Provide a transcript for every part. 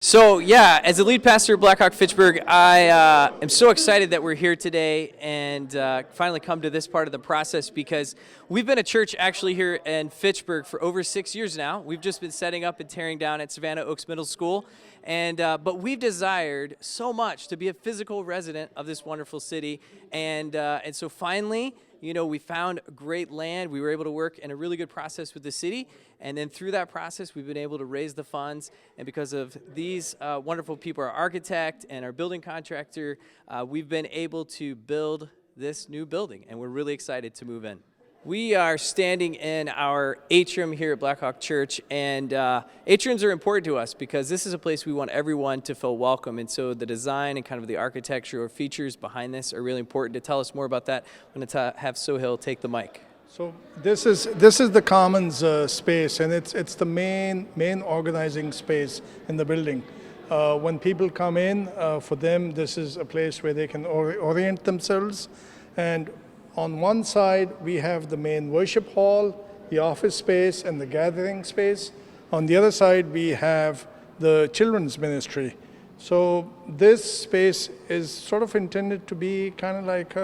So yeah, as the lead pastor of Blackhawk Fitchburg, I am so excited that we're here today and finally come to this part of the process because we've been a church actually here in Fitchburg for over 6 years now. We've just been setting up and tearing down at Savannah Oaks Middle School, and but we've desired so much to be a physical resident of this wonderful city, and so finally, you know, we found great land. We were able to work in a really good process with the city. And then through that process, we've been able to raise the funds. And because of these wonderful people, our architect and our building contractor, we've been able to build this new building. And we're really excited to move in. We are standing in our atrium here at Blackhawk Church, and atriums are important to us because this is a place we want everyone to feel welcome, and so the design and kind of the architectural features behind this are really important. To tell us more about that, I'm going to have Sohain take the mic. So this is the commons space, and it's the main organizing space in the building. When people come in, for them this is a place where they can orient themselves, and on one side, we have the main worship hall, the office space, and the gathering space. On the other side, we have the children's ministry. So this space is sort of intended to be kind of like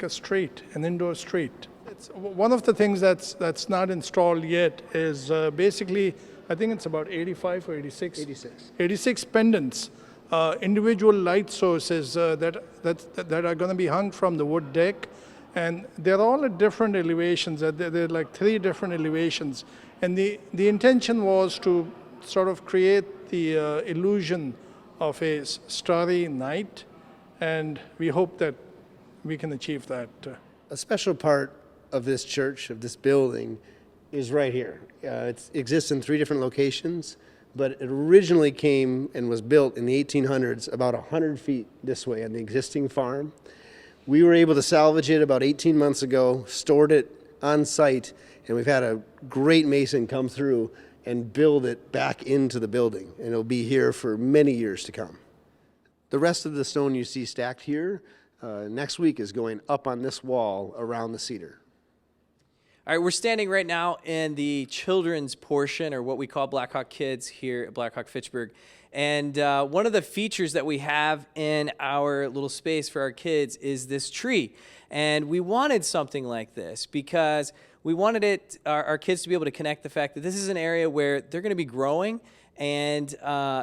a street, an indoor street. It's one of the things that's not installed yet is basically, I think it's about 85 or 86? 86 pendants. Individual light sources that are going to be hung from the wood deck, and they're all at different elevations. They're like 3 different elevations, and the intention was to sort of create the illusion of a starry night, and we hope that we can achieve that. A special part of this church, of this building, is right here. It exists in 3 different locations. But it originally came and was built in the 1800s about 100 feet this way on the existing farm. We were able to salvage it about 18 months ago, stored it on site, and we've had a great mason come through and build it back into the building, and it'll be here for many years to come. The rest of the stone you see stacked here next week is going up on this wall around the cedar. All right, we're standing right now in the children's portion, or what we call Blackhawk Kids here at Blackhawk Fitchburg. And one of the features that we have in our little space for our kids is this tree. And we wanted something like this because we wanted our kids to be able to connect the fact that this is an area where they're going to be growing, and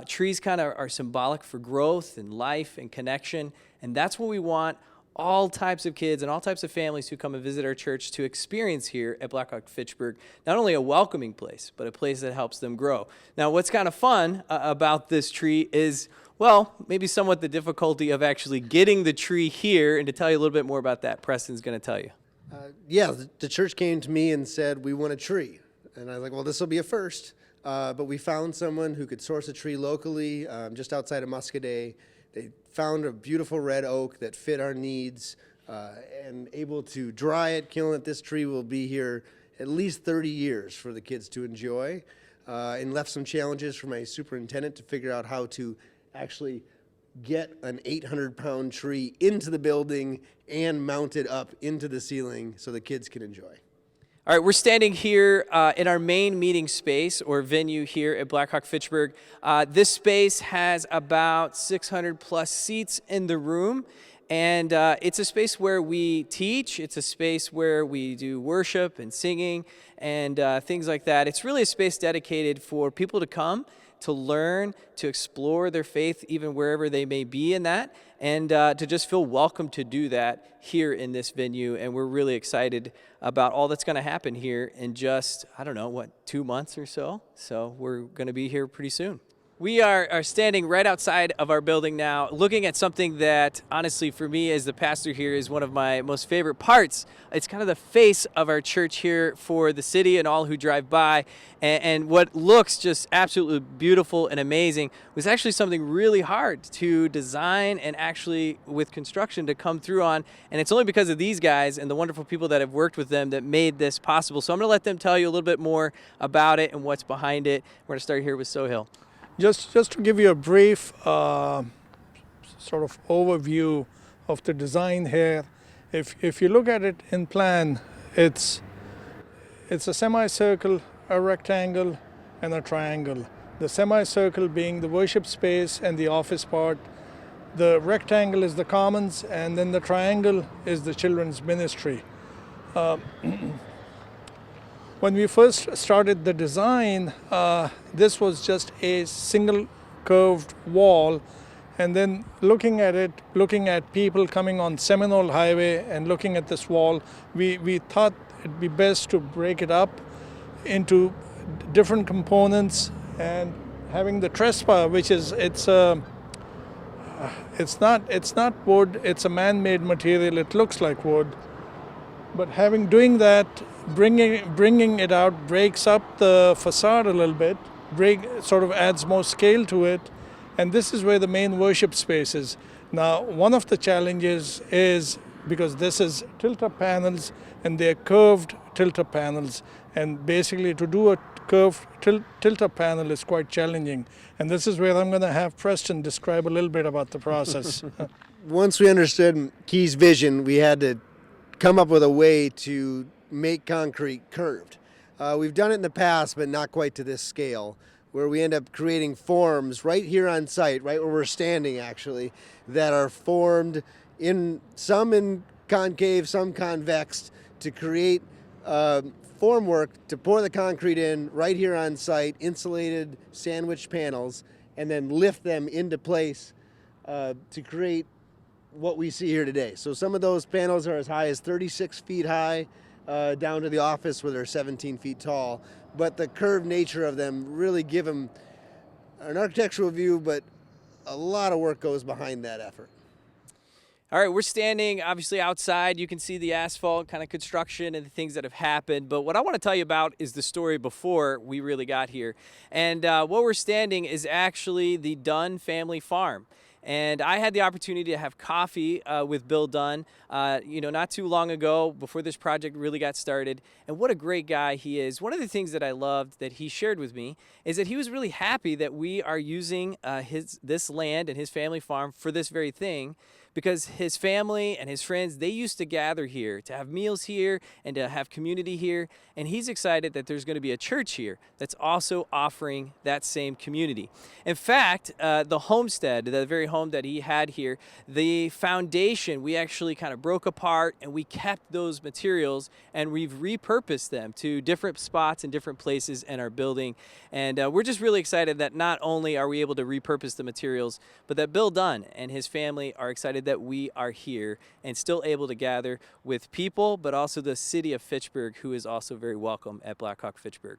trees kind of are symbolic for growth and life and connection. And that's what we want all types of kids and all types of families who come and visit our church to experience here at Blackhawk Fitchburg. Not only a welcoming place, but a place that helps them grow. Now, what's kind of fun about this tree is, well, maybe somewhat the difficulty of actually getting the tree here. And to tell you a little bit more about that, Preston's going to tell you. The church came to me and said, we want a tree. And I was like, well, this will be a first. But we found someone who could source a tree locally just outside of Muscadet. They found a beautiful red oak that fit our needs and able to dry it, kiln it. This tree will be here at least 30 years for the kids to enjoy, and left some challenges for my superintendent to figure out how to actually get an 800-pound tree into the building and mount it up into the ceiling so the kids can enjoy. All right, we're standing here in our main meeting space or venue here at Blackhawk Fitchburg. This space has about 600 plus seats in the room, and it's a space where we teach. It's a space where we do worship and singing and things like that. It's really a space dedicated for people to come, to learn, to explore their faith even wherever they may be in that, and to just feel welcome to do that here in this venue. And we're really excited about all that's going to happen here in just, 2 months or so. So we're going to be here pretty soon. We are standing right outside of our building now, looking at something that, honestly, for me as the pastor here, is one of my most favorite parts. It's kind of the face of our church here for the city and all who drive by. And what looks just absolutely beautiful and amazing was actually something really hard to design and actually with construction to come through on. And it's only because of these guys and the wonderful people that have worked with them that made this possible. So I'm going to let them tell you a little bit more about it and what's behind it. We're going to start here with Sohain. Just to give you a brief sort of overview of the design here, if you look at it in plan, it's a semicircle, a rectangle, and a triangle. the semicircle being the worship space and the office part. The rectangle is the commons, and then the triangle is the children's ministry. When we first started the design, this was just a single curved wall, and then looking at people coming on Seminole Highway and looking at this wall, we thought it'd be best to break it up into different components, and having the trespa, which is it's not wood, it's a man-made material. It looks like wood, but doing that, bringing it out breaks up the facade a little bit, sort of adds more scale to it, and this is where the main worship space is. Now, one of the challenges is because this is tilt-up panels, and they're curved tilt-up panels, and basically to do a curved tilt-up panel is quite challenging. And this is where I'm going to have Preston describe a little bit about the process. Once we understood Key's vision, we had to come up with a way to make concrete curved. We've done it in the past, but not quite to this scale, where we end up creating forms right here on site, right where we're standing actually, that are formed some in concave, some convex, to create formwork to pour the concrete in right here on site, insulated sandwich panels, and then lift them into place to create what we see here today. So some of those panels are as high as 36 feet high, down to the office where they're 17 feet tall. But the curved nature of them really give them an architectural view, but a lot of work goes behind that effort. All right, we're standing obviously outside. You can see the asphalt kind of construction and the things that have happened. But what I want to tell you about is the story before we really got here. And what we're standing is actually the Dunn family farm. And I had the opportunity to have coffee with Bill Dunn, not too long ago before this project really got started. And what a great guy he is. One of the things that I loved that he shared with me is that he was really happy that we are using this land and his family farm for this very thing, because his family and his friends, they used to gather here to have meals here and to have community here. And he's excited that there's going to be a church here that's also offering that same community. In fact, the homestead, the very home that he had here, the foundation, we actually kind of broke apart and we kept those materials and we've repurposed them to different spots and different places in our building. And we're just really excited that not only are we able to repurpose the materials, but that Bill Dunn and his family are excited that we are here and still able to gather with people, but also the city of Fitchburg, who is also very welcome at Blackhawk Fitchburg.